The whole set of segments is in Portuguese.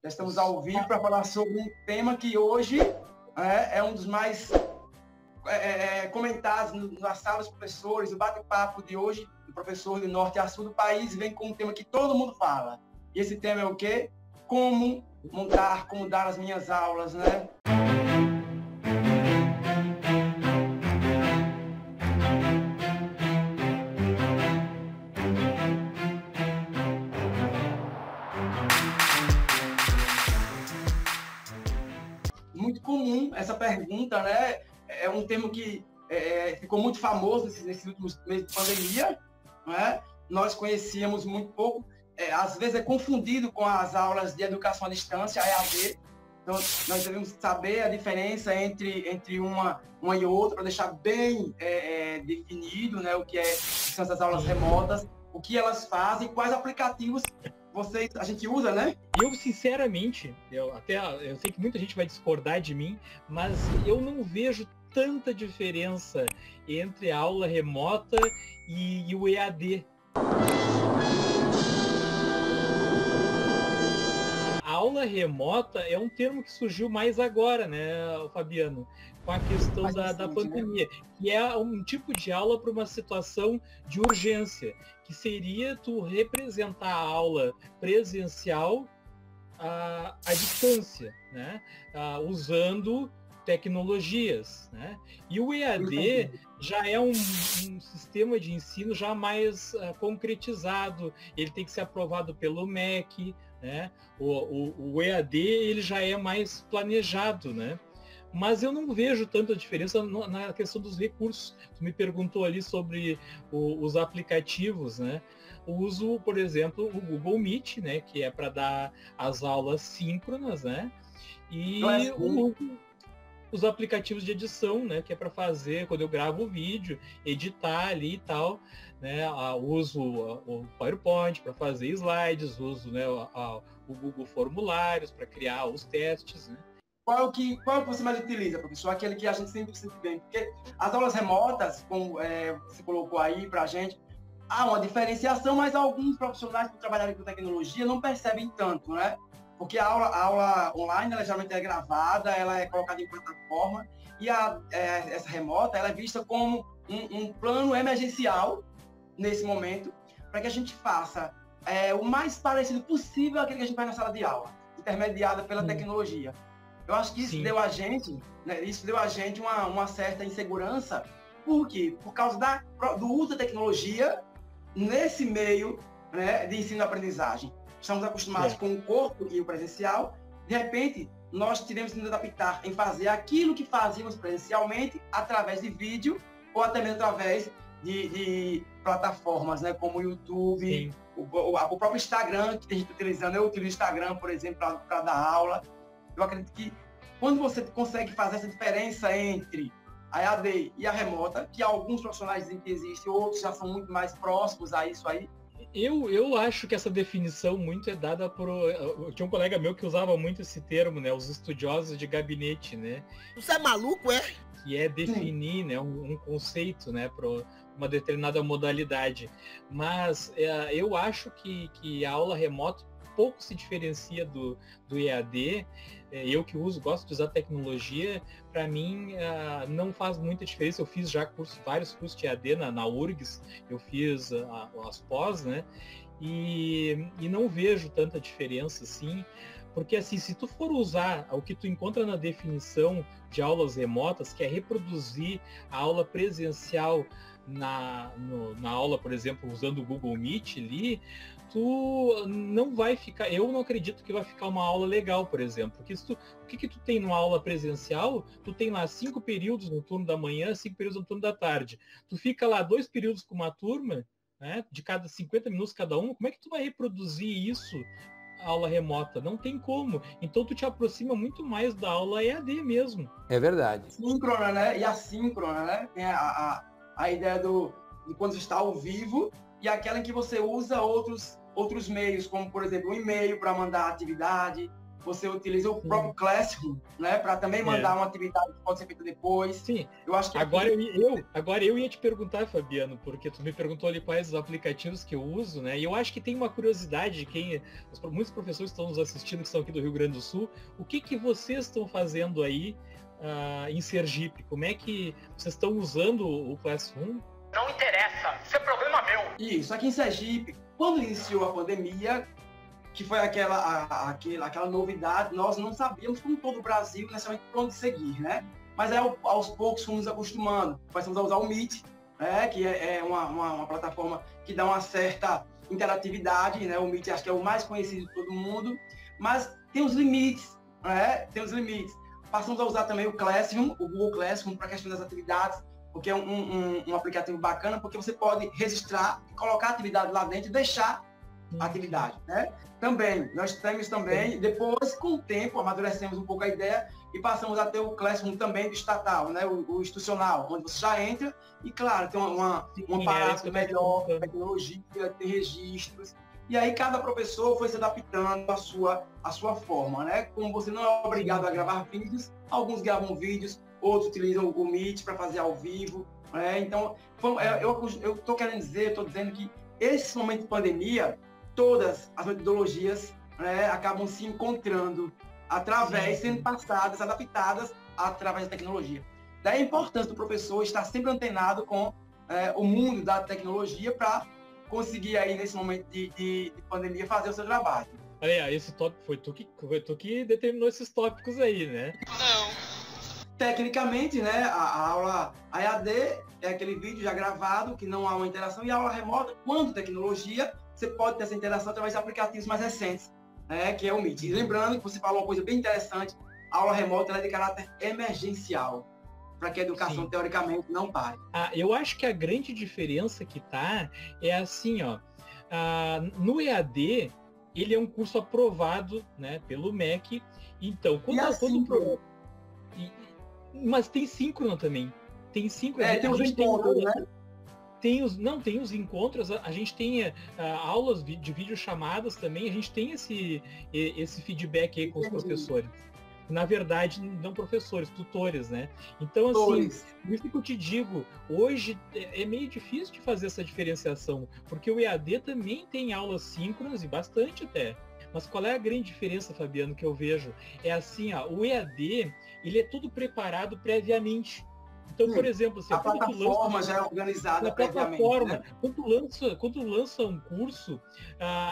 Já estamos ao vivo para falar sobre um tema que hoje é um dos mais comentados nas salas dos professores. O bate-papo de hoje, do professor de norte a sul do país, vem com um tema que todo mundo fala. E esse tema é o quê? Como montar, como dar as minhas aulas, né? Muito comum essa pergunta, né? É um tema que ficou muito famoso nesses últimos meses de pandemia, né? Nós conhecíamos muito pouco, às vezes é confundido com as aulas de educação à distância, a EAD. Então, nós devemos saber a diferença entre uma e outra, para deixar bem definido, né, o que são essas aulas remotas, o que elas fazem, quais aplicativos a gente usa, né? Eu, sinceramente, eu sei que muita gente vai discordar de mim, mas eu não vejo tanta diferença entre a aula remota e o EAD. A aula remota é um termo que surgiu mais agora, né, Fabiano? Com a questão da pandemia, né? Que é um tipo de aula para uma situação de urgência, que seria tu representar a aula presencial à distância, né? Usando tecnologias, né? E o EAD já é um sistema de ensino já mais concretizado, ele tem que ser aprovado pelo MEC, né? O EAD ele já é mais planejado, né? Mas eu não vejo tanta diferença na questão dos recursos. Tu me perguntou ali sobre os aplicativos, né? Eu uso, por exemplo, o Google Meet, né? Que é para dar as aulas síncronas, né? E os aplicativos de edição, né? Que é para fazer, quando eu gravo o vídeo, editar ali e tal, né? Uso o PowerPoint para fazer slides, uso, né, o Google Formulários para criar os testes, né? Qual é o que você mais utiliza, professor? Aquele que a gente sempre sente bem. Porque as aulas remotas, como você colocou aí para a gente, há uma diferenciação, mas alguns profissionais que trabalham com tecnologia não percebem tanto, né? Porque a aula online, ela geralmente é gravada, ela é colocada em plataforma, e essa remota, ela é vista como um plano emergencial, nesse momento, para que a gente faça o mais parecido possível àquilo que a gente faz na sala de aula, intermediada pela tecnologia. Eu acho que isso deu a gente, né, uma certa insegurança. Por quê? Por causa do uso da tecnologia nesse meio, né, de ensino-aprendizagem. Estamos acostumados com o corpo e o presencial. De repente, nós tivemos que nos adaptar em fazer aquilo que fazíamos presencialmente através de vídeo ou até mesmo através de plataformas, né, como o YouTube, o próprio Instagram, que a gente está utilizando. Eu utilizo o Instagram, por exemplo, para dar aula. Eu acredito que quando você consegue fazer essa diferença entre a EAD e a remota, que alguns profissionais dizem que existe, outros já são muito mais próximos a isso aí. Eu acho que essa definição muito é dada por... Tinha um colega meu que usava muito esse termo, né? Os estudiosos de gabinete, né? Você é maluco, é? Que é definir, né, um conceito, né, para uma determinada modalidade. Mas eu acho que a aula remota pouco se diferencia do EAD. Eu que gosto de usar tecnologia, para mim não faz muita diferença. Eu fiz já vários cursos de EAD na URGS, eu fiz as pós, né? E não vejo tanta diferença assim, porque assim, se tu for usar o que tu encontra na definição de aulas remotas, que é reproduzir a aula presencial na aula, por exemplo, usando o Google Meet ali, tu não vai ficar, eu não acredito que vai ficar uma aula legal, por exemplo, porque o que tu tem numa aula presencial, tu tem lá 5 períodos no turno da manhã, 5 períodos no turno da tarde, tu fica lá 2 períodos com uma turma, né, de cada 50 minutos cada um, como é que tu vai reproduzir isso, a aula remota? Não tem como, então tu te aproxima muito mais da aula EAD mesmo. É verdade. Síncrona, né, e assíncrona, né, tem a ideia de quando você está ao vivo, e aquela em que você usa outros meios, como, por exemplo, um e-mail para mandar atividade, você utiliza o próprio Classroom, né, para também mandar uma atividade que pode ser feita depois. Sim. Eu acho que agora eu ia te perguntar, Fabiano, porque tu me perguntou ali quais os aplicativos que eu uso, né? E eu acho que tem uma curiosidade de muitos professores que estão nos assistindo, que são aqui do Rio Grande do Sul, o que vocês estão fazendo aí em Sergipe? Como é que vocês estão usando o Classroom? Não interessa, isso é problema meu. Isso, aqui em Sergipe, quando iniciou a pandemia, que foi aquela novidade, nós não sabíamos, como todo o Brasil, necessariamente por onde seguir, né? Mas aos poucos fomos nos acostumando. Começamos a usar o Meet, né? Que é uma plataforma que dá uma certa interatividade, né? O Meet acho que é o mais conhecido de todo mundo, mas tem os limites, né? Tem os limites. Passamos a usar também o Classroom, o Google Classroom, para a questão das atividades, porque é um aplicativo bacana, porque você pode registrar, colocar a atividade lá dentro e deixar a atividade, né? Também, nós temos também, depois, com o tempo, amadurecemos um pouco a ideia e passamos a ter o Classroom também do estatal, né? O institucional, onde você já entra e, claro, tem um aparato melhor, tecnologia, tem registros. E aí cada professor foi se adaptando à sua forma, né? Como você não é obrigado a gravar vídeos, alguns gravam vídeos, outros utilizam o Meet para fazer ao vivo, né? Então, eu estou querendo dizer, estou dizendo que esse momento de pandemia, todas as metodologias, né, acabam se encontrando sendo passadas, adaptadas através da tecnologia. Daí a importância do professor estar sempre antenado com o mundo da tecnologia para conseguir aí, nesse momento de pandemia, fazer o seu trabalho. Olha, esse tópico foi tu que determinou esses tópicos aí, né? Não. Tecnicamente, né, a aula EAD é aquele vídeo já gravado, que não há uma interação, e a aula remota, quando tecnologia, você pode ter essa interação através de aplicativos mais recentes, né, que é o Meet. E lembrando que você falou uma coisa bem interessante, a aula remota ela é de caráter emergencial, para que a educação, teoricamente, não pare. Eu acho que a grande diferença que é assim, ó, no EAD, ele é um curso aprovado, né, pelo MEC, então, mas tem síncrono também. Tem síncrono. Tem os encontros, né? Tem os encontros, a gente tem aulas de videochamadas também, a gente tem esse feedback aí com os professores. Na verdade, não professores, tutores, né? Então, assim, isso que eu te digo, hoje é meio difícil de fazer essa diferenciação, porque o EAD também tem aulas síncronas, e bastante até. Mas qual é a grande diferença, Fabiano, que eu vejo? É assim, o EAD, ele é tudo preparado previamente. Então, por exemplo, a plataforma já é organizada previamente. Né? Quando lança um curso,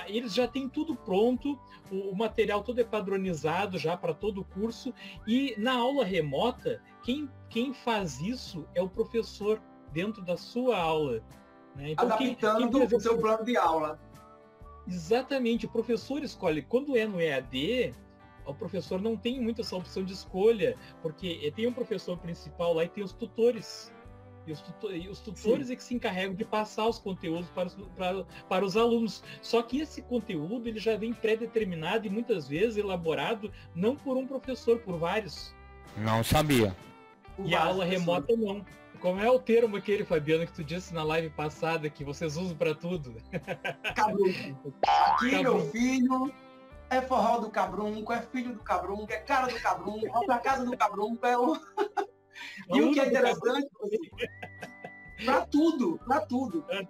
eles já têm tudo pronto, o material todo é padronizado já para todo o curso, e na aula remota, quem faz isso é o professor dentro da sua aula. Né? Então, adaptando o seu plano de aula. Exatamente, o professor escolhe. Quando é no EAD, o professor não tem muito essa opção de escolha, porque tem um professor principal lá e tem os tutores. E os tutores é que se encarregam de passar os conteúdos para os alunos. Só que esse conteúdo ele já vem pré-determinado e muitas vezes elaborado não por um professor, por vários. Não sabia. E a aula remota não. Como é o termo aquele, Fabiano, que tu disse na live passada, que vocês usam para tudo? Cabrunco. Aqui, meu filho, é forró do cabrunco, é filho do cabrunco, é cara do cabrunco, vai pra casa do cabrunco, é o... E o que é interessante, para tudo.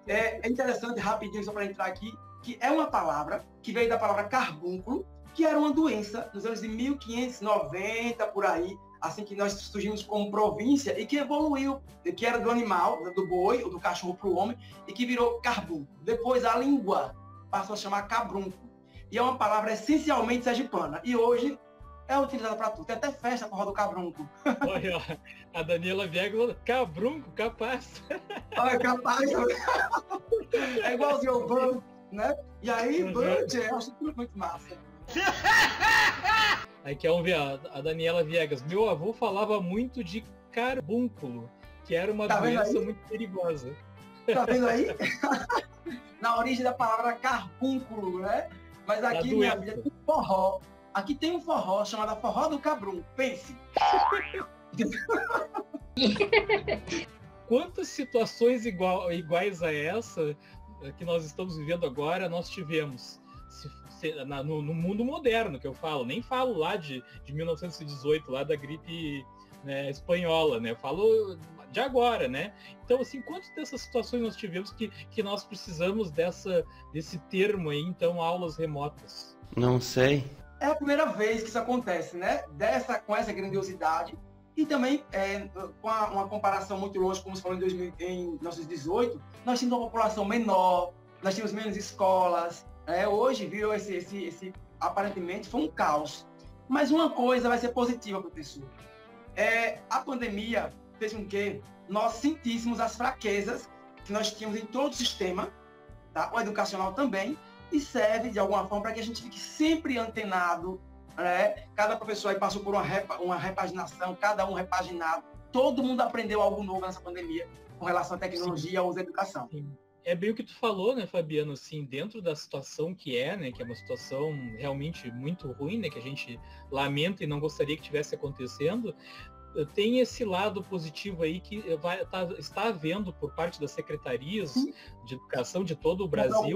É interessante, rapidinho, só para entrar aqui, que é uma palavra que veio da palavra carbúnculo, que era uma doença nos anos de 1590, por aí, assim que nós surgimos como província, e que evoluiu, que era do animal, do boi ou do cachorro para o homem, e que virou carbúnculo. Depois a língua passou a chamar cabrúnculo. E é uma palavra essencialmente sergipana. E hoje é utilizada para tudo. Tem até festa por roda do cabrunco. Olha, a Daniela Viegas falou, cabrunco, capaz. Olha, capaz. É igualzinho ao Band, né? E aí, Band, eu acho tudo muito massa. Aí quer ver a Daniela Viegas. Meu avô falava muito de carbúnculo, que era uma doença muito perigosa. Tá vendo aí? Na origem da palavra carbúnculo, né? Mas aqui, minha filha, tem forró. Aqui tem um forró chamado Forró do Cabrum. Pense. Quantas situações iguais a essa que nós estamos vivendo agora nós tivemos? no mundo moderno que eu falo, nem falo lá de 1918, lá da gripe, né, espanhola, né? Eu falo de agora, né? Então, assim, quantas dessas situações nós tivemos que nós precisamos desse termo aí, então, aulas remotas? Não sei. É a primeira vez que isso acontece, né? Com essa grandiosidade e também com uma comparação muito longe, como se falou em 1918, nós tínhamos uma população menor, nós tínhamos menos escolas, hoje virou esse aparentemente foi um caos. Mas uma coisa vai ser positiva, professor. A pandemia fez com que nós sentíssemos as fraquezas que nós tínhamos em todo o sistema, tá? O educacional também, e serve de alguma forma para que a gente fique sempre antenado, né? Cada professor aí passou por uma repaginação, cada um repaginado, todo mundo aprendeu algo novo nessa pandemia com relação à tecnologia, ao uso da educação. Sim. É bem o que tu falou, né, Fabiano, assim, dentro da situação que né, que é uma situação realmente muito ruim, né, que a gente lamenta e não gostaria que tivesse acontecendo, tem esse lado positivo aí que está havendo por parte das secretarias de educação de todo o Brasil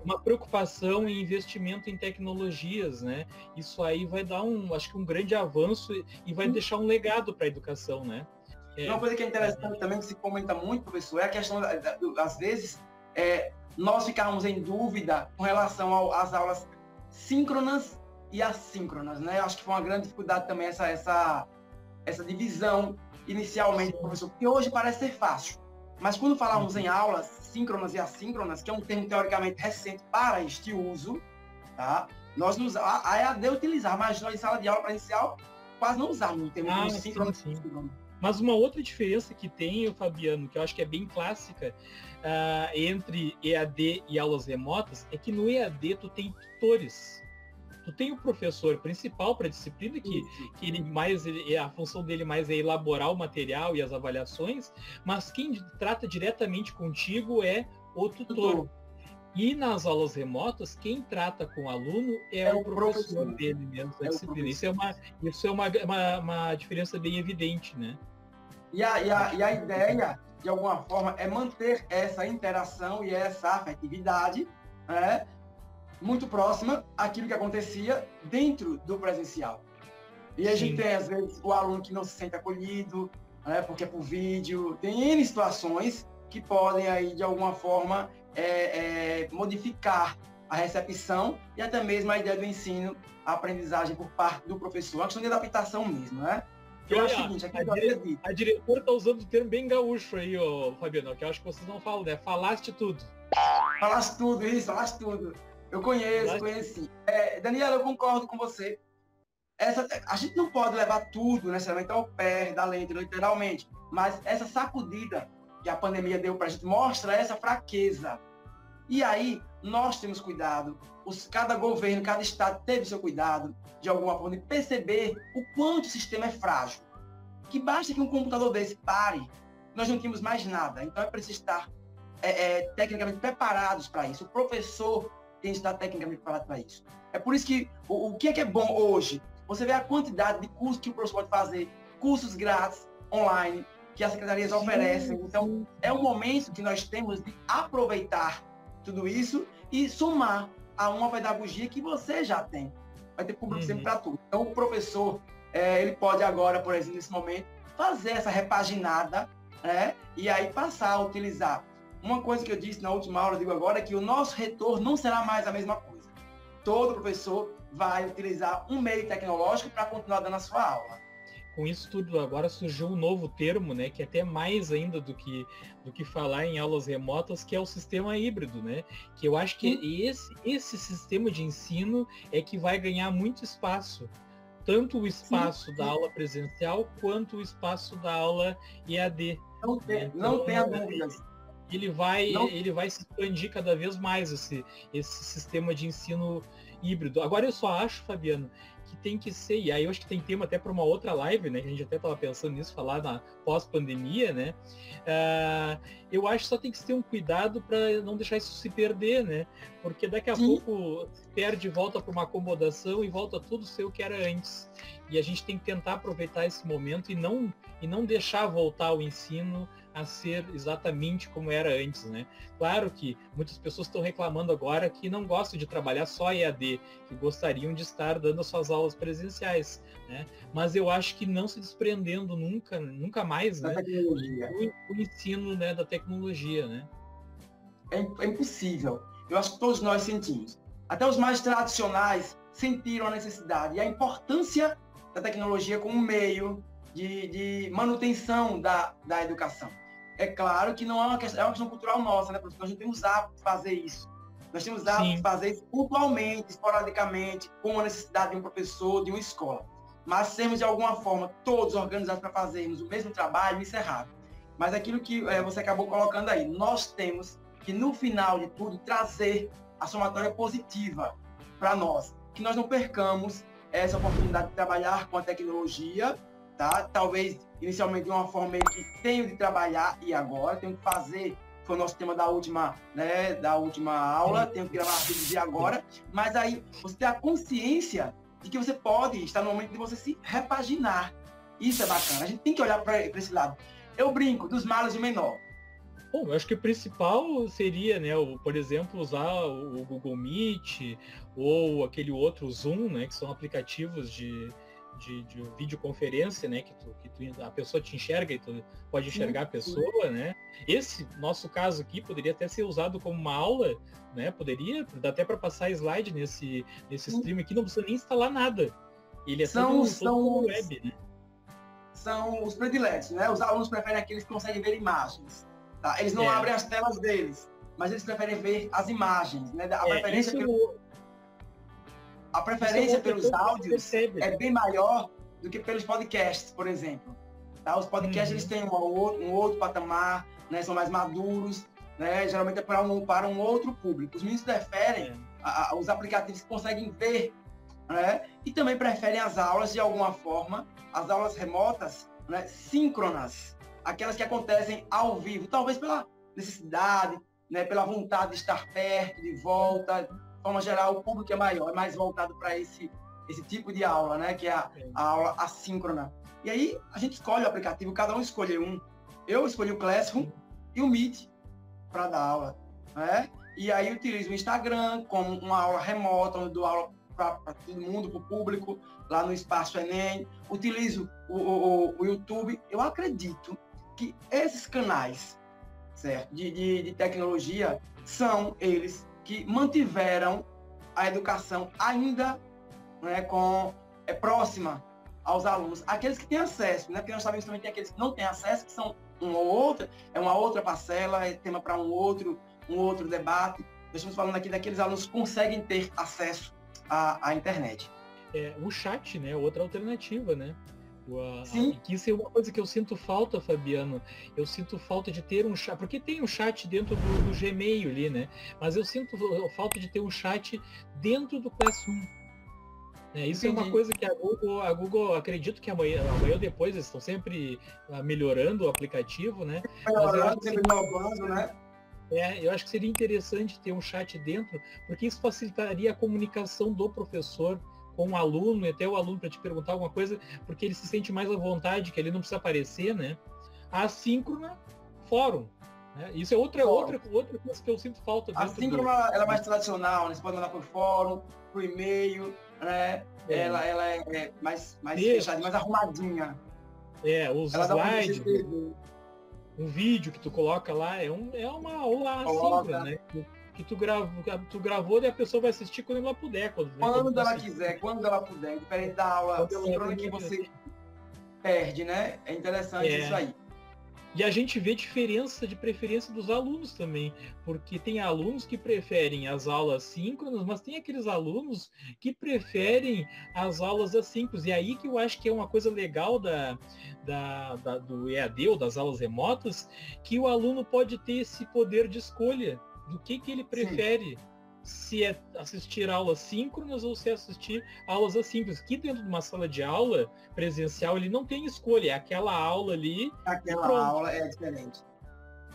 uma preocupação em investimento em tecnologias, né? Isso aí vai dar acho que um grande avanço e vai deixar um legado para a educação, né? Uma coisa que é interessante também, que se comenta muito, professor, é a questão, às vezes, nós ficarmos em dúvida com relação às aulas síncronas e assíncronas, né? Eu acho que foi uma grande dificuldade também essa divisão inicialmente, professor, porque hoje parece ser fácil. Mas quando falamos em aulas síncronas e assíncronas, que é um termo teoricamente recente para este uso, tá? Nós a EAD utilizar, mas nós em sala de aula presencial quase não usamos o termo síncrono. Mas uma outra diferença que tem, Fabiano, que eu acho que é bem clássica, entre EAD e aulas remotas, é que no EAD tu tem tutores. Tu tem o professor principal para a disciplina, que a função dele mais é elaborar o material e as avaliações, mas quem trata diretamente contigo é o tutor. E nas aulas remotas, quem trata com o aluno é o professor dele mesmo, da disciplina. Isso é uma diferença bem evidente, né? E a ideia, de alguma forma, é manter essa interação e essa afetividade, né, muito próxima àquilo que acontecia dentro do presencial. E a gente tem, às vezes, o aluno que não se sente acolhido, né, porque é por vídeo. Tem N situações que podem, aí, de alguma forma, modificar a recepção e até mesmo a ideia do ensino, a aprendizagem por parte do professor. É uma questão de adaptação mesmo, né? Eu acho o seguinte, a diretora está usando o termo bem gaúcho aí, Fabiano, que eu acho que vocês não falam, né? Falaste tudo. Falaste tudo, isso, falaste tudo. Eu conheci. Daniela, eu concordo com você. A gente não pode levar tudo necessariamente ao pé da lente, literalmente, mas essa sacudida que a pandemia deu para a gente mostra essa fraqueza. E aí, nós temos cuidado, cada governo, cada estado teve seu cuidado, de alguma forma, de perceber o quanto o sistema é frágil. Que basta que um computador desse pare, nós não temos mais nada. Então é preciso estar tecnicamente preparados para isso. O professor tem que estar tecnicamente preparado para isso. É por isso que o que é bom hoje? Você vê a quantidade de cursos que o professor pode fazer, cursos grátis, online, que as secretarias oferecem. Então, é um momento que nós temos de aproveitar tudo isso e somar a uma pedagogia que você já tem. Vai ter público sempre para tudo. Então, o professor, ele pode agora, por exemplo, nesse momento, fazer essa repaginada, né? E aí passar a utilizar. Uma coisa que eu disse na última aula, eu digo agora, é que o nosso retorno não será mais a mesma coisa. Todo professor vai utilizar um meio tecnológico para continuar dando a sua aula. Com isso tudo, agora surgiu um novo termo, né, que é até mais ainda do que falar em aulas remotas, que é o sistema híbrido, né? Que eu acho que esse sistema de ensino é que vai ganhar muito espaço. Tanto o espaço da aula presencial, quanto o espaço da aula EAD. Não tenha dúvidas. Ele vai se expandir cada vez mais esse sistema de ensino híbrido. Agora eu só acho, Fabiano, que tem que ser, e aí eu acho que tem tema até para uma outra live, né, que a gente até estava pensando nisso, falar na pós-pandemia, né, eu acho que só tem que ter um cuidado para não deixar isso se perder, né, porque daqui a pouco se perde, volta para uma acomodação e volta tudo ser o que era antes, e a gente tem que tentar aproveitar esse momento e não deixar voltar o ensino a ser exatamente como era antes, né? Claro que muitas pessoas estão reclamando agora que não gostam de trabalhar só EAD, que gostariam de estar dando as suas aulas presenciais, né? Mas eu acho que não se desprendendo nunca mais, né, o ensino, né, da tecnologia, né? É impossível. Eu acho que todos nós sentimos. Até os mais tradicionais sentiram a necessidade e a importância da tecnologia como meio de manutenção da educação. É claro que não é uma questão cultural nossa, né, professor? A gente tem os hábitos de fazer isso. Nós temos os hábitos de fazer isso pontualmente, esporadicamente, com a necessidade de um professor, de uma escola. Mas sermos, de alguma forma, todos organizados para fazermos o mesmo trabalho, isso é errado. Mas aquilo que você acabou colocando aí, nós temos que, no final de tudo, trazer a somatória positiva para nós. Que nós não percamos essa oportunidade de trabalhar com a tecnologia, tá? Talvez inicialmente de uma forma meio que tenho de trabalhar e agora tenho que fazer, foi o nosso tema da última aula, tenho que gravar vídeos de agora, mas aí você tem a consciência de que você pode estar no momento de você se repaginar. Isso é bacana, a gente tem que olhar para esse lado. Eu brinco dos males o menor. Bom, eu acho que o principal seria, né, por exemplo, usar o Google Meet ou aquele outro Zoom, né, que são aplicativos de videoconferência, né, que a pessoa te enxerga e tu pode enxergar a pessoa, né? Esse nosso caso aqui poderia até ser usado como uma aula, né? Poderia, dá até para passar slide nesse stream aqui, não precisa nem instalar nada. Ele é todo web, né? São os prediletos, né? Os alunos preferem aqueles que conseguem ver imagens. Tá? Eles não abrem as telas deles, mas eles preferem ver as imagens, né? A preferência pelos áudios é bem maior do que pelos podcasts, por exemplo. Tá? Os podcasts eles têm um outro patamar, né? São mais maduros, né? Geralmente é para um outro público. Os meninos preferem os aplicativos que conseguem ver, né? E também preferem as aulas, de alguma forma, as aulas remotas, né? Síncronas, aquelas que acontecem ao vivo, talvez pela necessidade, né? Pela vontade de estar perto, de volta. De forma geral, o público é maior, é mais voltado para esse tipo de aula, né? Que é a aula assíncrona. E aí, a gente escolhe o aplicativo, cada um escolhe um. Eu escolhi o Classroom e o Meet para dar aula, né? E aí, utilizo o Instagram como uma aula remota, onde dou aula para todo mundo, para o público, lá no Espaço Enem. Utilizo o YouTube. Eu acredito que esses canais, certo? De tecnologia são eles que mantiveram a educação ainda, né, próxima aos alunos, aqueles que têm acesso, né? Porque nós sabemos também que tem aqueles que não têm acesso, que são uma outra parcela, é tema para um outro debate. Nós estamos falando aqui daqueles alunos que conseguem ter acesso à internet. O chat, né? Outra alternativa, né? Sim. Que isso é uma coisa que eu sinto falta, Fabiano. Eu sinto falta de ter um chat, porque tem um chat dentro do Gmail ali, né? Mas eu sinto falta de ter um chat dentro do Classroom. Isso Entendi. É uma coisa que a Google acredito que amanhã ou depois eles estão sempre melhorando o aplicativo, né? Eu acho que seria interessante ter um chat dentro, porque isso facilitaria a comunicação do professor com o aluno, e até o aluno para te perguntar alguma coisa, porque ele se sente mais à vontade, que ele não precisa aparecer, né? A assíncrona, fórum. Né? Isso é outra coisa que eu sinto falta. A assíncrona, ela é mais tradicional, né? Você pode mandar por fórum, por e-mail, né? Ela é mais fechadinha, mais arrumadinha. Os slides, um vídeo que tu coloca lá, é uma aula assíncrona, né? Que tu gravou e a pessoa vai assistir quando ela puder. Quando ela quiser, quando ela puder. Diferente da aula síncrona que você perde, né? É interessante isso aí. E a gente vê diferença de preferência dos alunos também, porque tem alunos que preferem as aulas síncronas, mas tem aqueles alunos que preferem as aulas assíncronas. E aí que eu acho que é uma coisa legal do EAD ou das aulas remotas, que o aluno pode ter esse poder de escolha do que ele prefere. Sim. Se é assistir aulas síncronas ou se é assistir aulas assíncronas. Que dentro de uma sala de aula presencial ele não tem escolha, é aquela aula ali. Aquela aula é diferente.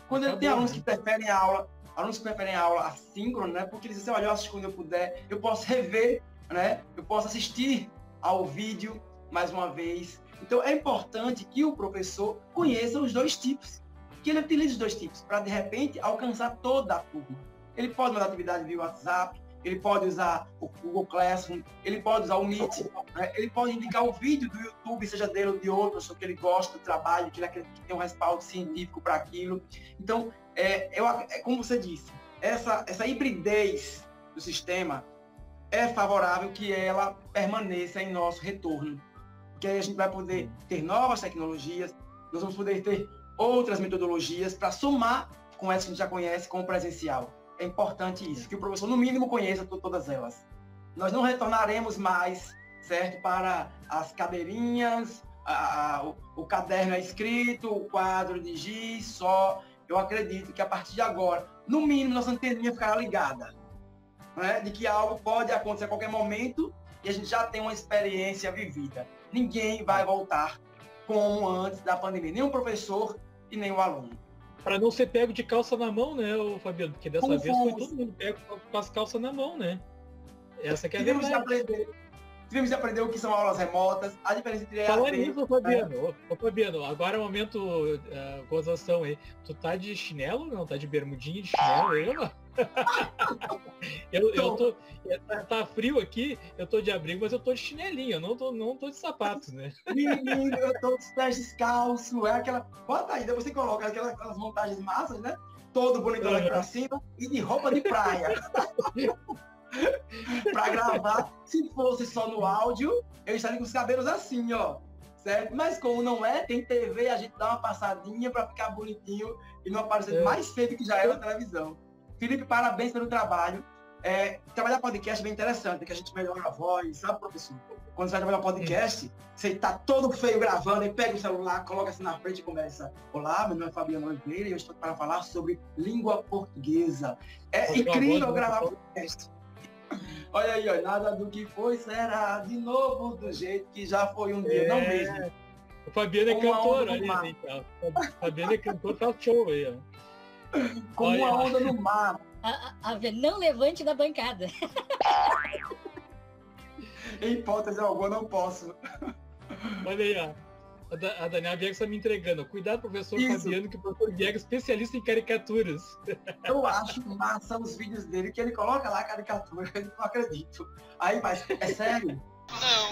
Quando tem alunos que preferem a aula assíncrona, né? Porque eles dizem, olha, eu assisto quando eu puder, eu posso rever, né? Eu posso assistir ao vídeo mais uma vez. Então é importante que o professor conheça os dois tipos. que ele utilize os dois tipos, para de repente alcançar toda a turma. Ele pode mandar atividade via WhatsApp, ele pode usar o Google Classroom, ele pode usar o Meet, né? Ele pode indicar um vídeo do YouTube, seja dele ou de outro, só que ele gosta do trabalho, que ele acredita que tem um respaldo científico para aquilo. Então, como você disse, essa hibridez do sistema é favorável que ela permaneça em nosso retorno. Porque aí a gente vai poder ter novas tecnologias, nós vamos poder ter outras metodologias para somar com essa que a gente já conhece, com o presencial. É importante isso, que o professor, no mínimo, conheça todas elas. Nós não retornaremos mais, certo, para as cadeirinhas, o caderno escrito, o quadro de giz só. Eu acredito que, a partir de agora, no mínimo, nossa anteninha ficará ligada, né, de que algo pode acontecer a qualquer momento e a gente já tem uma experiência vivida. Ninguém vai voltar como antes da pandemia, nem o professor e nem o aluno. Para não ser pego de calça na mão, né, Fabiano? Porque dessa vez foi todo mundo pego com as calças na mão, né? Essa que é a verdade. Tivemos de aprender o que são aulas remotas, a diferença entre elas. Fala nisso, Fabiano. Ô, Fabiano, agora é o momento gozação aí. Tu tá de chinelo ou não? Tá de bermudinha de chinelo aí, não? eu tô. Tá frio aqui, eu tô de abrigo, mas eu tô de chinelinho, eu não tô de sapatos, né? Menino, eu tô de pés descalço, é aquela. Bota aí, você coloca aquelas montagens massas, né? Todo bonitão aqui pra cima e de roupa de praia. Pra gravar, se fosse só no áudio, eu estaria com os cabelos assim, ó. Certo? Mas como não é, tem TV, a gente dá uma passadinha pra ficar bonitinho e não aparecer mais feio que já é na televisão. Felipe, parabéns pelo trabalho. Trabalhar podcast é bem interessante, que a gente melhora a voz, sabe, professor? Quando você vai trabalhar podcast, você tá todo feio gravando, e pega o celular, coloca assim na frente e começa. Olá, meu nome é Fabiano Oliveira e eu estou para falar sobre língua portuguesa. É incrível gravar podcast. Olha aí, ó, nada do que foi será de novo do jeito que já foi um dia, não mesmo. O Fabiano é cantor, olha aí, então. O Fabiano é cantor, faz show aí, ó. Como uma onda no mar. Não levante da bancada. Em hipótese alguma, não posso. Olha aí, ó. A Daniela Viegas está me entregando. Cuidado, professor Fabiano, que o professor Viegas é especialista em caricaturas. Eu acho massa os vídeos dele, que ele coloca lá a caricatura, eu não acredito. Aí, mas, é sério? Não.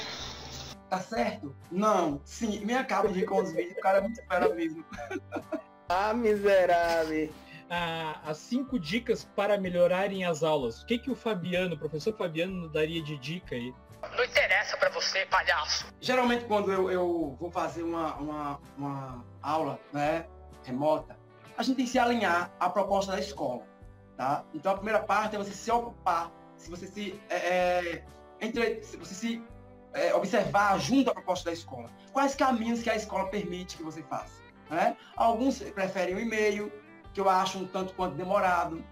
Tá certo? Não. Sim, me acaba de rir com os vídeos, o cara é muito fera mesmo. Ah, miserável. As 5 dicas para melhorarem as aulas. O que o Fabiano, o professor Fabiano, daria de dica aí? Não interessa pra você, palhaço. Geralmente, quando eu vou fazer uma aula, né, remota, a gente tem que se alinhar à proposta da escola, tá? Então, a primeira parte é você se ocupar, se você se observar junto à proposta da escola. Quais caminhos que a escola permite que você faça, né? Alguns preferem o e-mail, que eu acho um tanto quanto demorado.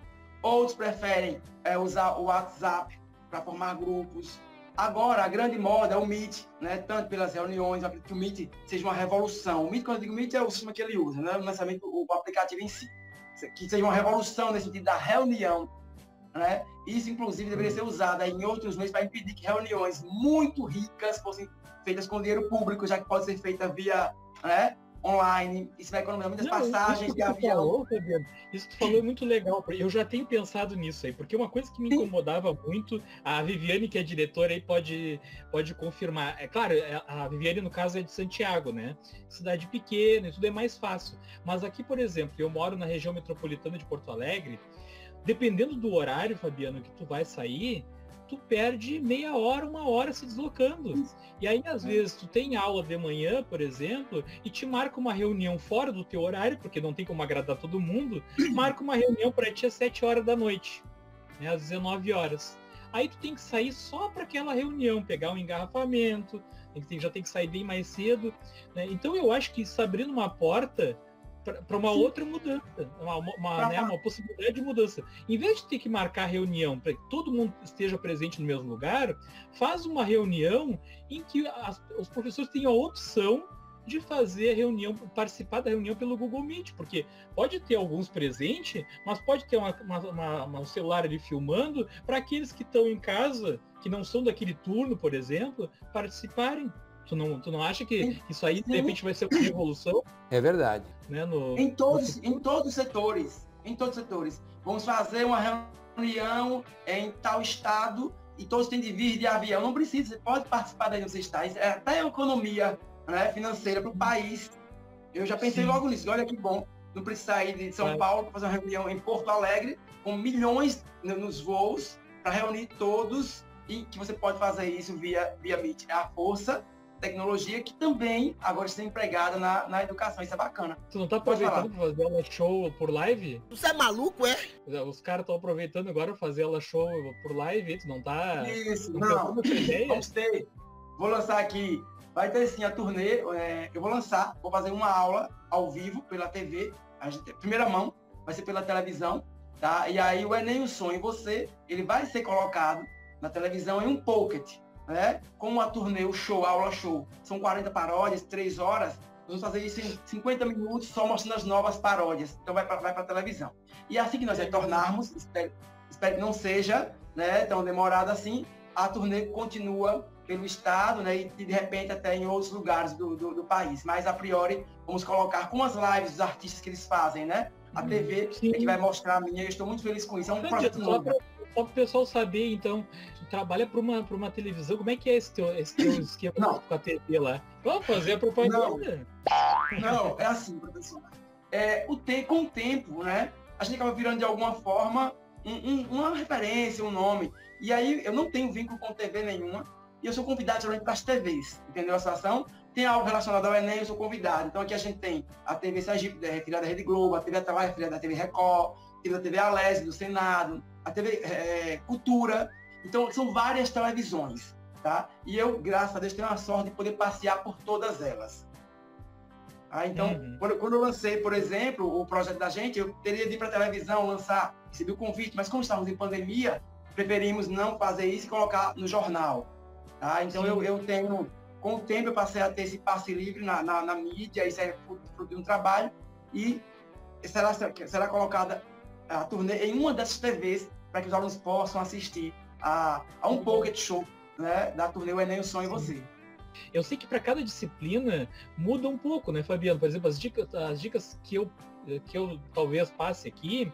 Outros preferem usar o WhatsApp para formar grupos. Agora, a grande moda é o Meet, né? Tanto pelas reuniões, eu acredito que o Meet seja uma revolução. O Meet, quando eu digo Meet, é o sistema que ele usa, né? Não necessariamente o aplicativo em si. Que seja uma revolução nesse sentido da reunião, né? Isso, inclusive, deveria ser usado aí em outros meios para impedir que reuniões muito ricas fossem feitas com dinheiro público, já que pode ser feita via, né, online. Isso vai economizar muitas passagens de avião. Isso que tu falou é muito legal. Eu já tenho pensado nisso aí, porque uma coisa que me incomodava muito, a Viviane, que é diretora, aí pode confirmar. É claro, a Viviane, no caso, é de Santiago, né? Cidade pequena, tudo é mais fácil. Mas aqui, por exemplo, eu moro na região metropolitana de Porto Alegre, dependendo do horário, Fabiano, que tu vai sair, tu perde meia hora, 1 hora se deslocando. E aí, às vezes, tu tem aula de manhã, por exemplo, e te marca uma reunião fora do teu horário, porque não tem como agradar todo mundo, marca uma reunião para ti às 7 horas da noite, né, às 19 horas. Aí tu tem que sair só para aquela reunião, pegar um engarrafamento, já tem que sair bem mais cedo, né? Então eu acho que isso abrindo uma porta para uma outra mudança, uma possibilidade de mudança. Em vez de ter que marcar reunião para que todo mundo esteja presente no mesmo lugar, faz uma reunião em que os professores tenham a opção de fazer a reunião, participar da reunião pelo Google Meet, porque pode ter alguns presentes, mas pode ter um celular ali filmando para aqueles que estão em casa, que não são daquele turno, por exemplo, participarem. Tu não acha que isso aí, de repente, vai ser uma revolução? É verdade. Né, em todos os setores. Vamos fazer uma reunião em tal estado e todos têm de vir de avião. Não precisa, você pode participar daí onde você está. É até economia, né, financeira para o país. Eu já pensei logo nisso. Olha que bom. Não precisa sair de São Paulo para fazer uma reunião em Porto Alegre com milhões nos voos para reunir todos e que você pode fazer isso via Meet. É a força, tecnologia que também agora está empregada na educação. Isso é bacana. Tu não tá aproveitando para fazer aula show por live? Você é maluco, é? Os caras estão aproveitando agora para fazer aula show por live, tu não tá... Isso, não. Vamos ter. Vou lançar aqui. Vai ter sim a turnê. Eu vou fazer uma aula ao vivo pela TV. Primeira mão, vai ser pela televisão, tá? E aí o Enem, o Sonho em Você, ele vai ser colocado na televisão em um pocket, né? Como a turnê, o show, a aula show, são 40 paródias, 3 horas, nós vamos fazer isso em 50 minutos, só mostrando as novas paródias. Então vai para a televisão. E assim que nós retornarmos, espero que não seja, né, tão demorado assim, a turnê continua pelo estado, né, e de repente até em outros lugares do país. Mas a priori vamos colocar com as lives dos artistas que eles fazem, né? A TV é que vai mostrar a minha. Eu estou muito feliz com isso. É um projeto novo. Só para o pessoal saber, então, tu trabalha para uma televisão. Como é que é esse teu esquema com a TV lá? Vamos fazer a propaganda. Não, é assim, professor. Com o tempo, né? A gente acaba virando de alguma forma uma referência, um nome. E aí eu não tenho vínculo com TV nenhuma. E eu sou convidado geralmente para as TVs, entendeu a situação? Tem algo relacionado ao Enem, eu sou convidado. Então aqui a gente tem a TV Sergipe, filha da Rede Globo, a TV Atalaia, filha da TV Record, a TV Alésio, do Senado, a TV Cultura. Então são várias televisões, tá? E eu, graças a Deus, tenho a sorte de poder passear por todas elas. Então, quando eu lancei, por exemplo, o projeto da gente, eu teria de ir para a televisão, lançar, recebi o convite, mas como estávamos em pandemia, preferimos não fazer isso e colocar no jornal. Tá? Então eu tenho, com o tempo eu passei a ter esse passe livre na mídia, isso é fruto de um trabalho, e será colocada a turnê em uma dessas TVs para que os alunos possam assistir a um pocket show, né, da turnê O Enem, o Sonho em Você. Eu sei que para cada disciplina muda um pouco, né, Fabiano? Por exemplo, as dicas que eu talvez passe aqui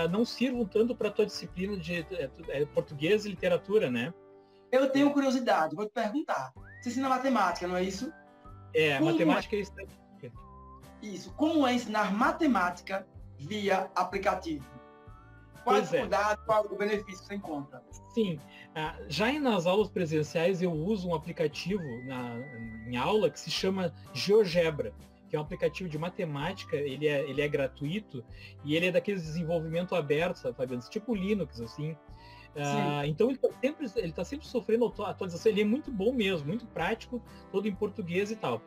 não sirvam tanto para a tua disciplina de português e literatura, né? Eu tenho curiosidade, vou te perguntar. Você ensina matemática, não é isso? Matemática e estatística. Isso. Como é ensinar matemática via aplicativo? Qual a dificuldade, qual o benefício que você encontra? Sim. Já nas aulas presenciais eu uso um aplicativo em aula que se chama GeoGebra, que é um aplicativo de matemática, ele é gratuito e ele é daqueles desenvolvimento aberto, sabe, Fabiano? Tipo Linux, assim. Então ele tá sempre sofrendo atualização, ele é muito bom mesmo, muito prático, todo em português e tal.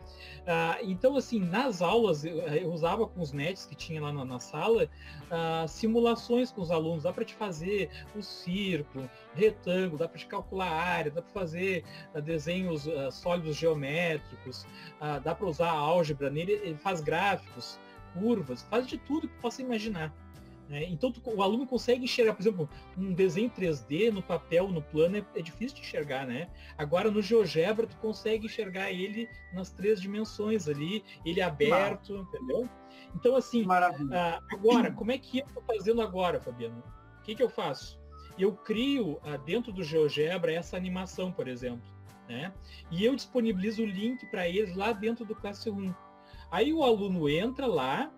Então, assim, nas aulas eu usava com os nets que tinha lá na sala, simulações com os alunos, dá para te fazer o círculo, retângulo, dá para te calcular a área, dá para fazer desenhos sólidos geométricos, dá para usar a álgebra nele, ele faz gráficos, curvas, faz de tudo que possa imaginar. Então o aluno consegue enxergar, por exemplo, um desenho 3D no papel, no plano, é difícil de enxergar, né? Agora no GeoGebra tu consegue enxergar ele nas 3 dimensões ali, ele é aberto, entendeu? Então assim, agora, como é que eu estou fazendo agora, Fabiano? O que eu faço? Eu crio dentro do GeoGebra essa animação, por exemplo, né? E eu disponibilizo o link para eles lá dentro do Classroom. Aí o aluno entra lá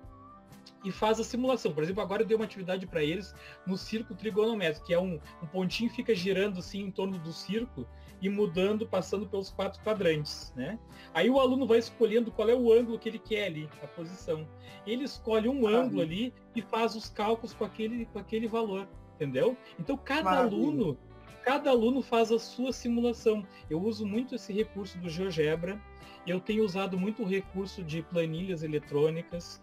e faz a simulação. Por exemplo, agora eu dei uma atividade para eles no círculo trigonométrico, que é um pontinho que fica girando assim em torno do círculo e mudando, passando pelos 4 quadrantes, né? Aí o aluno vai escolhendo qual é o ângulo que ele quer ali, a posição. Ele escolhe um ângulo ali e faz os cálculos com aquele valor, entendeu? Então cada aluno faz a sua simulação. Eu uso muito esse recurso do GeoGebra. Eu tenho usado muito o recurso de planilhas eletrônicas.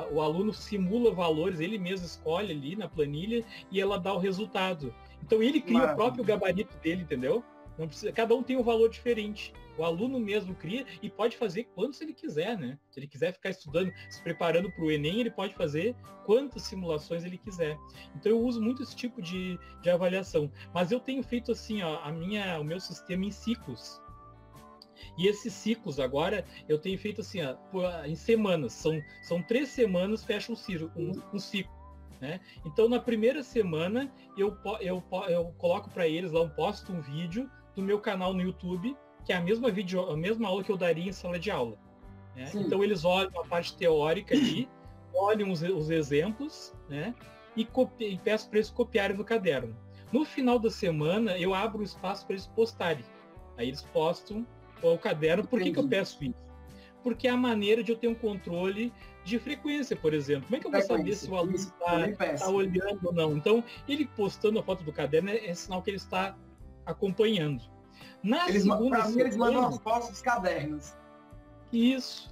O aluno simula valores, ele mesmo escolhe ali na planilha e ela dá o resultado. Então ele cria o próprio gabarito dele, entendeu? Não precisa, cada um tem um valor diferente. O aluno mesmo cria e pode fazer quantos ele quiser, né? Se ele quiser ficar estudando, se preparando para o Enem, ele pode fazer quantas simulações ele quiser. Então eu uso muito esse tipo de avaliação. Mas eu tenho feito assim, ó, o meu sistema em ciclos. E esses ciclos agora, eu tenho feito assim, ó, em semanas. São 3 semanas, fecha um ciclo. Né? Então, na primeira semana, eu coloco para eles lá, posto um vídeo do meu canal no YouTube, que é a mesma aula que eu daria em sala de aula. Né? Então, eles olham a parte teórica ali, olham os exemplos, né? E peço para eles copiarem no caderno. No final da semana, eu abro o espaço para eles postarem. Aí eles postam o caderno. Por que eu peço isso? Porque é a maneira de eu ter um controle de frequência, por exemplo. Como é que eu vou saber se o aluno está olhando ou não? Então, ele postando a foto do caderno é sinal que ele está acompanhando. Eles mandam as fotos dos cadernos. Isso.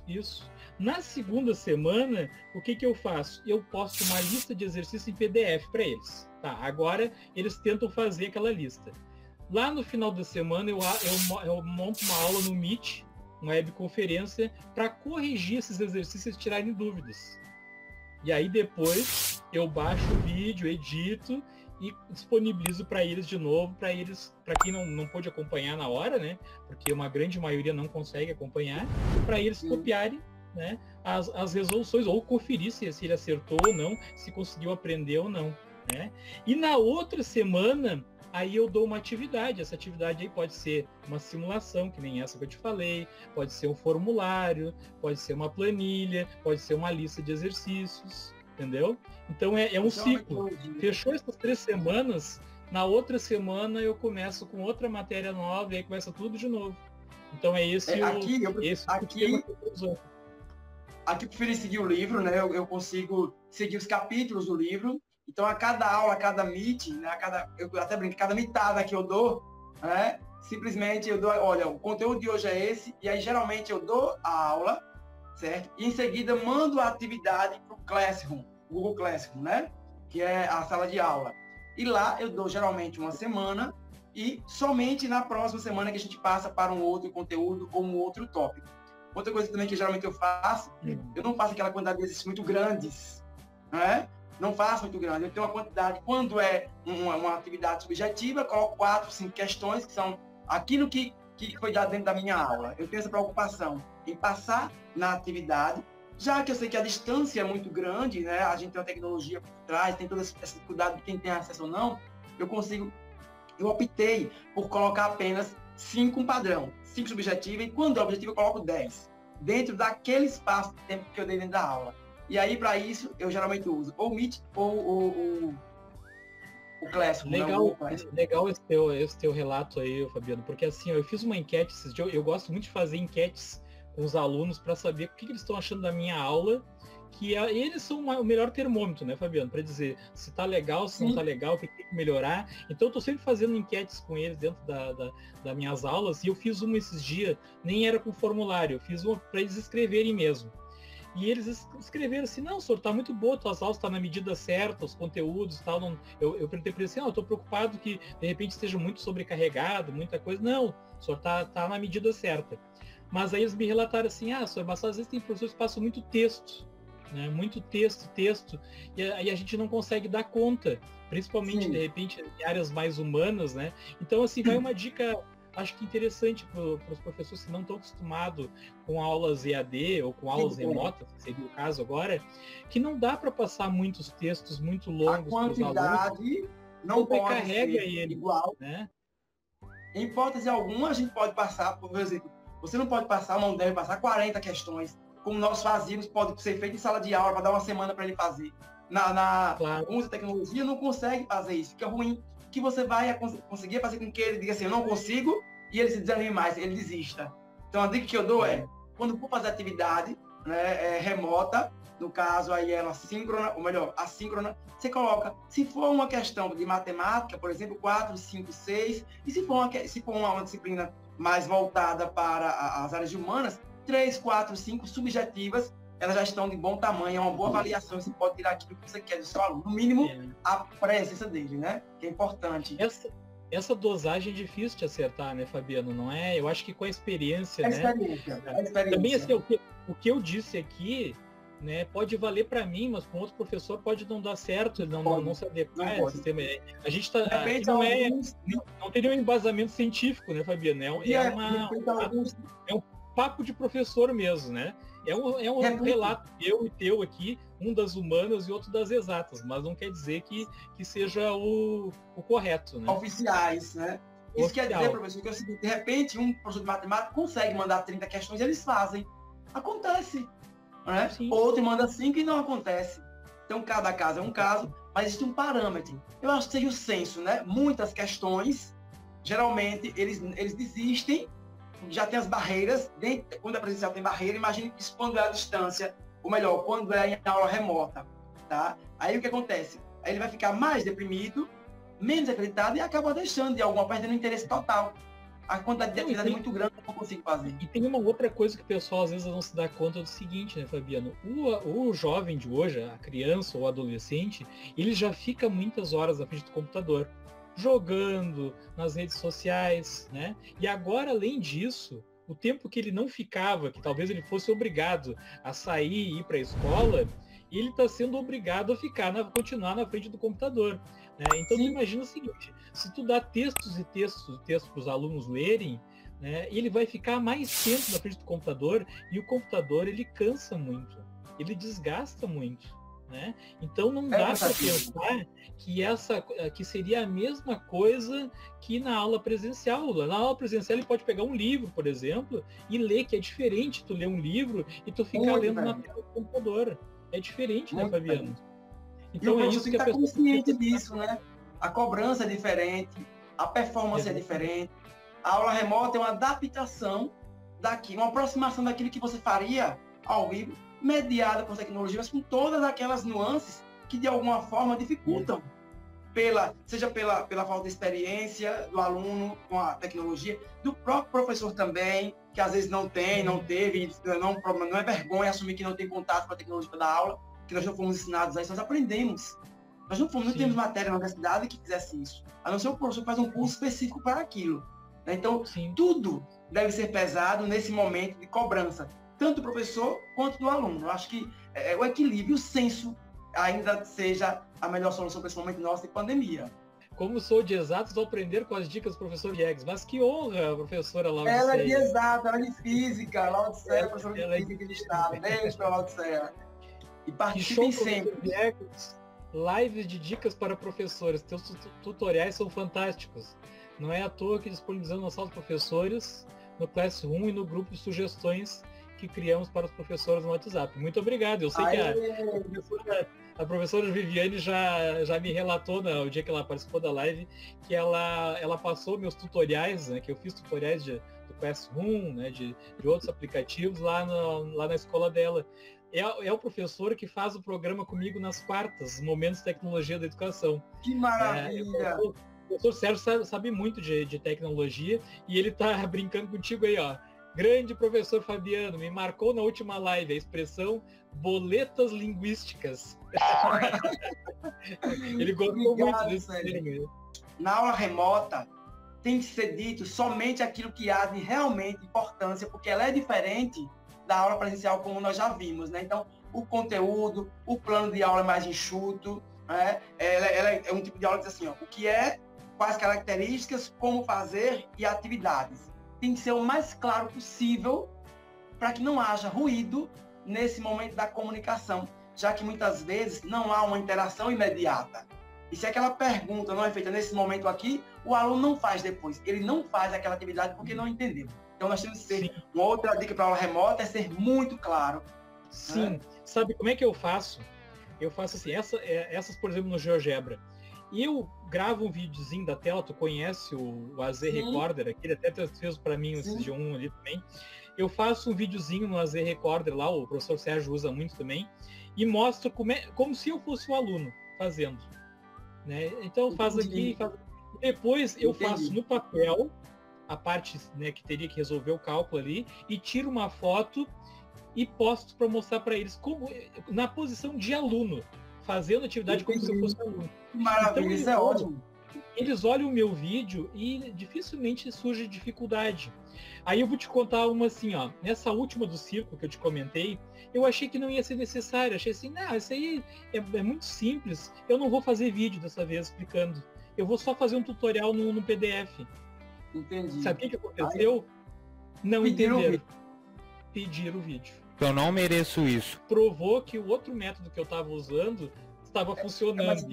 Na segunda semana, o que eu faço? Eu posto uma lista de exercícios em PDF para eles. Tá, agora eles tentam fazer aquela lista. Lá no final da semana, eu monto uma aula no Meet, uma webconferência, para corrigir esses exercícios e tirarem dúvidas. E aí depois eu baixo o vídeo, edito e disponibilizo para eles de novo, para quem não pôde acompanhar na hora, né? Porque uma grande maioria não consegue acompanhar, para eles copiarem, né, as resoluções, ou conferir se ele acertou ou não, se conseguiu aprender ou não. Né? E na outra semana, aí eu dou uma atividade. Essa atividade aí pode ser uma simulação, que nem essa que eu te falei, pode ser um formulário, pode ser uma planilha, pode ser uma lista de exercícios, entendeu? Então é um ciclo. Fechou essas 3 semanas, na outra semana eu começo com outra matéria nova e aí começa tudo de novo. Então é esse aqui eu preferi seguir o livro, né? Eu consigo seguir os capítulos do livro. Então, a cada aula, a cada meet, né? Eu até brinco, cada mitada que eu dou, né? Simplesmente eu dou, olha, o conteúdo de hoje é esse, e aí geralmente eu dou a aula, certo? E em seguida mando a atividade para o Classroom, Google Classroom, né? Que é a sala de aula. E lá eu dou geralmente uma semana, e somente na próxima semana que a gente passa para um outro conteúdo ou um outro tópico. Outra coisa também que geralmente eu faço, eu não faço aquela quantidade de exercícios muito grandes, né? Não faço muito grande. Eu tenho uma quantidade, quando é uma atividade subjetiva, eu coloco 4, 5 questões, que são aquilo que foi dado dentro da minha aula. Eu tenho essa preocupação em passar na atividade, já que eu sei que a distância é muito grande, né? A gente tem uma tecnologia por trás, tem toda essa dificuldade de quem tem acesso ou não, eu optei por colocar apenas 5 um padrão, 5 subjetiva, e quando é objetivo eu coloco 10, dentro daquele espaço de tempo que eu dei dentro da aula. E aí, para isso, eu geralmente uso ou o Meet ou o Classroom. Legal esse teu relato aí, Fabiano, porque assim, eu fiz uma enquete esses dias, eu gosto muito de fazer enquetes com os alunos para saber o que eles estão achando da minha aula, eles são o melhor termômetro, né, Fabiano, para dizer se tá legal, se não tá legal, o que tem que melhorar. Então eu tô sempre fazendo enquetes com eles dentro das minhas aulas, e eu fiz uma esses dias, nem era com formulário, eu fiz uma para eles escreverem mesmo. E eles escreveram assim, não, senhor, tá muito boa, tuas aulas tá na medida certa, os conteúdos e tal. Não... Eu perguntei para eles assim, eu tô preocupado que de repente esteja muito sobrecarregado, muita coisa. Não, senhor, tá na medida certa. Mas aí eles me relataram assim, senhor, mas às vezes tem professores que passam muito texto, né? Muito texto, e aí a gente não consegue dar conta, principalmente, de repente, em áreas mais humanas, né? Então, assim, vai uma dica, acho que interessante para os professores que não estão acostumados com aulas EAD ou com aulas remotas, que seria o caso agora, que não dá para passar muitos textos muito longos para os alunos. A quantidade não pode ser igual, né? Em hipótese alguma, a gente pode passar, por exemplo, você não pode passar, não deve passar 40 questões, como nós fazíamos, pode ser feito em sala de aula, para dar uma semana para ele fazer. Claro. Com essa tecnologia, não consegue fazer isso, fica ruim, que você vai conseguir fazer com que ele diga assim, eu não consigo, e ele se desanime mais, ele desista. Então a dica que eu dou é, quando for fazer atividade, né, remota, no caso aí ela síncrona, ou melhor, assíncrona, você coloca, se for uma questão de matemática, por exemplo, 4, 5, 6, e se for uma disciplina mais voltada para as áreas humanas, 3, 4, 5 subjetivas, elas já estão de bom tamanho, é uma boa avaliação, você pode tirar aquilo que você quer do seu aluno, no mínimo a presença dele, né, que é importante. Essa dosagem é difícil de acertar, né, Fabiano, não é? Eu acho que com a experiência, né? Experiência. Também, assim, o que eu disse aqui né? Pode valer para mim, mas com outro professor pode não dar certo, ele não se adequar ao sistema. A gente tá, aqui não teria um embasamento científico, né, Fabiano? É um papo de professor mesmo, né? É um relato eu e teu aqui, um das humanas e outro das exatas, mas não quer dizer que seja o correto, né? Oficiais, né? Isso quer dizer, professor, que é o seguinte, de repente um professor de matemática consegue mandar 30 questões e eles fazem. Acontece. Né? Outro manda 5 e não acontece. Então cada caso é um caso, mas existe um parâmetro. Eu acho que seja o censo, né? Muitas questões, geralmente, eles desistem, já tem as barreiras, quando é presencial tem barreira, imagine isso quando é à distância, ou melhor, quando é em aula remota. Tá? Aí o que acontece? Aí ele vai ficar mais deprimido, menos acreditado e acaba deixando de alguma, perdendo o interesse total. A quantidade de atividade é muito grande, eu não consigo fazer. E tem uma outra coisa que o pessoal às vezes não se dá conta do seguinte, né, Fabiano? O jovem de hoje, a criança ou o adolescente, ele já fica muitas horas na frente do computador, jogando nas redes sociais, né? E agora, além disso, o tempo que ele não ficava, que talvez ele fosse obrigado a sair e ir para a escola, ele está sendo obrigado a continuar na frente do computador. Né? Então, tu imagina o seguinte, se tu dá textos e textos para os alunos lerem, né, ele vai ficar mais tempo na frente do computador, e o computador, ele cansa muito, ele desgasta muito. Né? Então, não dá para pensar que seria a mesma coisa que na aula presencial. Na aula presencial, ele pode pegar um livro, por exemplo, e ler, que é diferente tu ler um livro e tu ficar lendo na tela do computador. É diferente, né, Fabiano? Então, é isso que a pessoa consciente disso, né? A cobrança é diferente, a performance é diferente. A aula remota é uma adaptação uma aproximação daquilo que você faria ao vivo, mediada por tecnologia, mas com todas aquelas nuances que de alguma forma dificultam, seja pela falta de experiência do aluno com a tecnologia, do próprio professor também, que às vezes não teve, não é vergonha assumir que não tem contato com a tecnologia da aula, que nós não fomos ensinados a isso, nós aprendemos. Nós não temos matéria na universidade que fizesse isso, a não ser o professor que faz um curso específico para aquilo. Né? Então, tudo deve ser pesado nesse momento de cobrança, tanto do professor quanto do aluno. Eu acho que o equilíbrio, o senso, ainda seja a melhor solução para esse momento nosso de pandemia. Como sou de exatos, vou aprender com as dicas do professor Diegues. Mas que honra, professora Laudicea. Ela é de exato, ela é de física, Laudicea, professora de física de estado. Beijo para Laudicea. E participem sempre. Diegues, lives de dicas para professores. Teus tutoriais são fantásticos. Não é à toa que disponibilizamos na sala de professores, no Classroom e no grupo de sugestões que criamos para os professores no WhatsApp. Muito obrigado. Eu sei que a professora Viviane já me relatou no dia que ela participou da live que ela passou meus tutoriais, né, que eu fiz tutoriais do Classroom, né, de outros aplicativos lá na escola dela. É o professor que faz o programa comigo nas quartas, Momentos de Tecnologia da Educação. Que maravilha! O professor Sérgio sabe muito de tecnologia e ele tá brincando contigo aí, ó. Grande professor Fabiano, me marcou na última live a expressão boletas linguísticas. Ele gostou muito desse termo. Na aula remota, tem que ser dito somente aquilo que há de realmente importância, porque ela é diferente da aula presencial, como nós já vimos, né? Então, o conteúdo, o plano de aula é mais enxuto, né? Ela é um tipo de aula que diz assim, ó, o que é, quais características, como fazer e atividades. Tem que ser o mais claro possível para que não haja ruído nesse momento da comunicação, já que muitas vezes não há uma interação imediata. E se aquela pergunta não é feita nesse momento aqui, o aluno não faz depois. Ele não faz aquela atividade porque não entendeu. Então nós temos que ser, uma outra dica para aula remota é ser muito claro. Sim. Né? Sabe como é que eu faço? Eu faço assim, essas por exemplo no GeoGebra. Eu gravo um videozinho da tela, tu conhece o AZ Recorder, aquele até fez para mim esse de um ali também. Eu faço um videozinho no AZ Recorder lá, o professor Sérgio usa muito também, e mostro como se eu fosse o aluno fazendo. Né? Então faz aqui, depois eu faço no papel a parte, né, que teria que resolver o cálculo ali, e tiro uma foto e posto para mostrar para eles como na posição de aluno, fazendo atividade como se eu fosse aluno. Maravilha, então, isso é ótimo. eles olham o meu vídeo e dificilmente surge dificuldade. Aí eu vou te contar uma assim, ó. Nessa última do circo que eu te comentei, eu achei que não ia ser necessário. Achei assim, não, isso aí é muito simples. Eu não vou fazer vídeo dessa vez explicando. Eu vou só fazer um tutorial no PDF. Entendi. Sabe o que aconteceu? Não entenderam. Pediram o vídeo. Eu não mereço isso. Provou que o outro método que eu estava usando estava funcionando.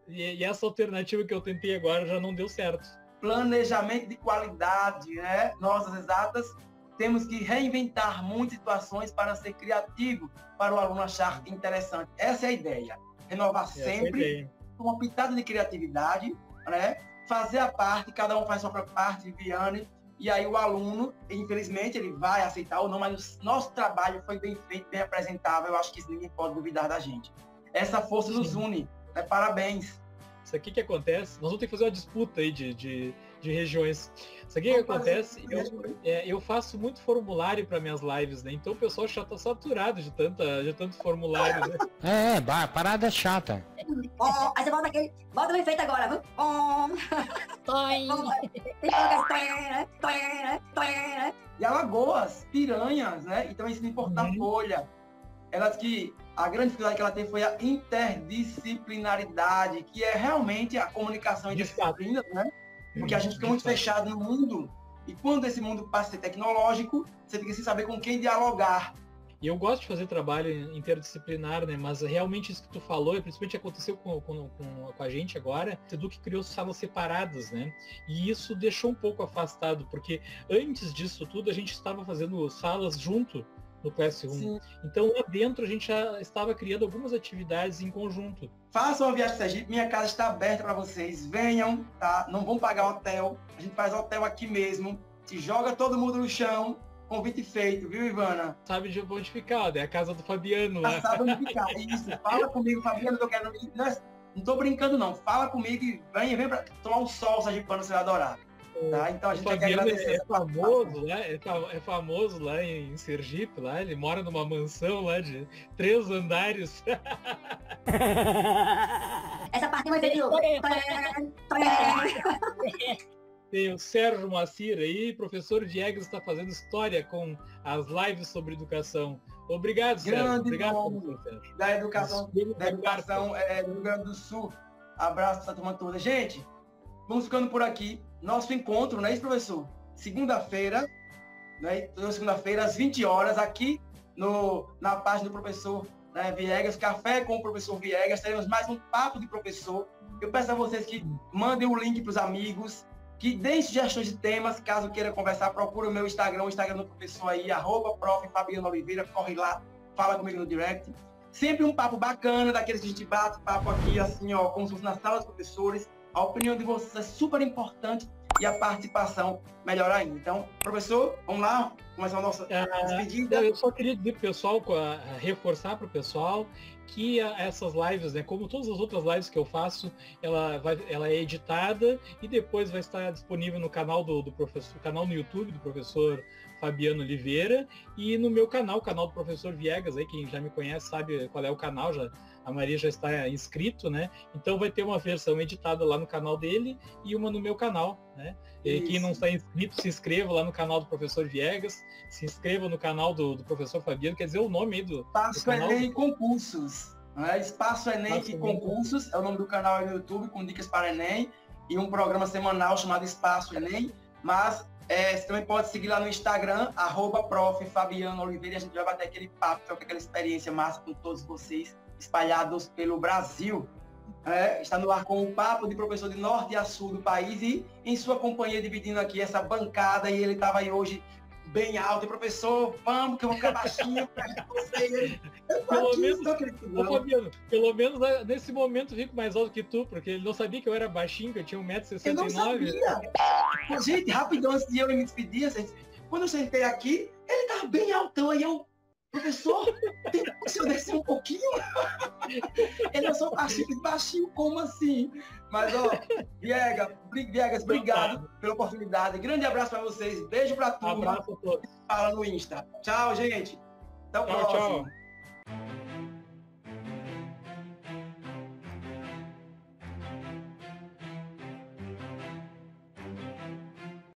E essa alternativa que eu tentei agora já não deu certo. Planejamento de qualidade, né? Nós, as exatas, temos que reinventar muitas situações para ser criativo, para o aluno achar interessante. Essa é a ideia. Renovar sempre, com uma pitada de criatividade, né? Fazer a parte, cada um faz a sua parte, Viane, e aí o aluno, infelizmente, ele vai aceitar ou não, mas o nosso trabalho foi bem feito, bem apresentável, eu acho que isso ninguém pode duvidar da gente. Essa força nos une, né? Parabéns. Isso aqui que acontece, nós vamos ter que fazer uma disputa aí de regiões. Isso aqui que acontece, eu faço muito formulário para minhas lives, né? Então o pessoal já tá saturado de tanto formulário, né? Parada chata. Aí você bota o efeito agora, viu? E Alagoas, piranhas, né? Então ensina em porta-folha. Elas que a grande dificuldade que ela teve foi a interdisciplinaridade, que é realmente a comunicação entre disciplinas, né? Porque a gente fica muito fechado no mundo. E quando esse mundo passa a ser tecnológico, você fica sem saber com quem dialogar. E eu gosto de fazer trabalho interdisciplinar, né? Mas realmente isso que tu falou, e principalmente aconteceu com a gente agora, o Seduc criou salas separadas, né? E isso deixou um pouco afastado, porque antes disso tudo a gente estava fazendo salas junto no Classroom. Sim. Então lá dentro a gente já estava criando algumas atividades em conjunto. Façam uma viagem para Sergipe, minha casa está aberta para vocês, venham, tá? Não vão pagar hotel, a gente faz hotel aqui mesmo, se joga todo mundo no chão, convite feito, viu, Ivana? Sabe de onde ficar, é a casa do Fabiano lá. Sabe onde ficar, isso, fala comigo, Fabiano, que eu quero... Não tô brincando não, fala comigo e vem para tomar um sol sergipano, você vai adorar. Tá? Então a gente quer agradecer. É famoso lá em Sergipe, lá, ele mora numa mansão lá de 3 andares. Essa parte vai ser de Tem o Sérgio Macir aí, professor Viegas está fazendo história com as lives sobre educação. Obrigado, Sérgio. Obrigado, Sérgio. Da educação do Rio Grande do Sul. Abraço para a turma toda. Gente, vamos ficando por aqui. Nosso encontro, não é isso, professor? Segunda-feira, né? Toda segunda-feira, às 20 horas, aqui na página do professor, né, Viegas, Café com o professor Viegas. Teremos mais um papo de professor. Eu peço a vocês que mandem o link para os amigos, que deem sugestões de temas, caso queira conversar, procura o meu Instagram, o Instagram do professor aí, @prof. Fabiano Oliveira, corre lá, fala comigo no direct. Sempre um papo bacana, daqueles que a gente bate papo aqui, assim, ó, como se fosse na sala dos professores. A opinião de vocês é super importante e a participação melhor ainda. Então, professor, vamos lá, começar a nossa despedida. Eu só queria dizer para o pessoal, reforçar para o pessoal que essas lives, né, como todas as outras lives que eu faço, ela é editada e depois vai estar disponível no canal do professor, canal no YouTube do professor Fabiano Oliveira e no meu canal, o canal do professor Viegas, aí quem já me conhece sabe qual é o canal, a Maria já está inscrito, né? Então vai ter uma versão editada lá no canal dele e uma no meu canal, né? E quem não está inscrito, se inscreva lá no canal do professor Viegas, se inscreva no canal do professor Fabiano, quer dizer o nome aí do Espaço Enem e Concursos, né? Espaço Enem e Concursos é o nome do canal aí no YouTube, com dicas para Enem e um programa semanal chamado Espaço Enem, mas você também pode seguir lá no Instagram, @prof. Fabiano Oliveira, e a gente vai bater aquele papo, trocar aquela experiência massa com todos vocês, espalhados pelo Brasil. Está no ar com o papo de professor de norte a sul do país e em sua companhia dividindo aqui essa bancada, e ele estava aí hoje bem alto. E professor, vamos que eu vou ficar baixinho para você. Fabiano, pelo menos nesse momento eu fico mais alto que tu, porque ele não sabia que eu era baixinho, que eu tinha 1,69 m. Eu não sabia. Gente, rapidão, antes de eu me despedir, quando eu sentei aqui, ele estava bem altão, aí eu... Professor, tem como se eu descer um pouquinho? Ele é só baixinho, como assim? Mas, ó, Viegas, obrigado pela oportunidade. Grande abraço para vocês. Beijo para turma. Abraço a todos. Fala no Insta. Tchau, gente. Até o próximo. Tchau.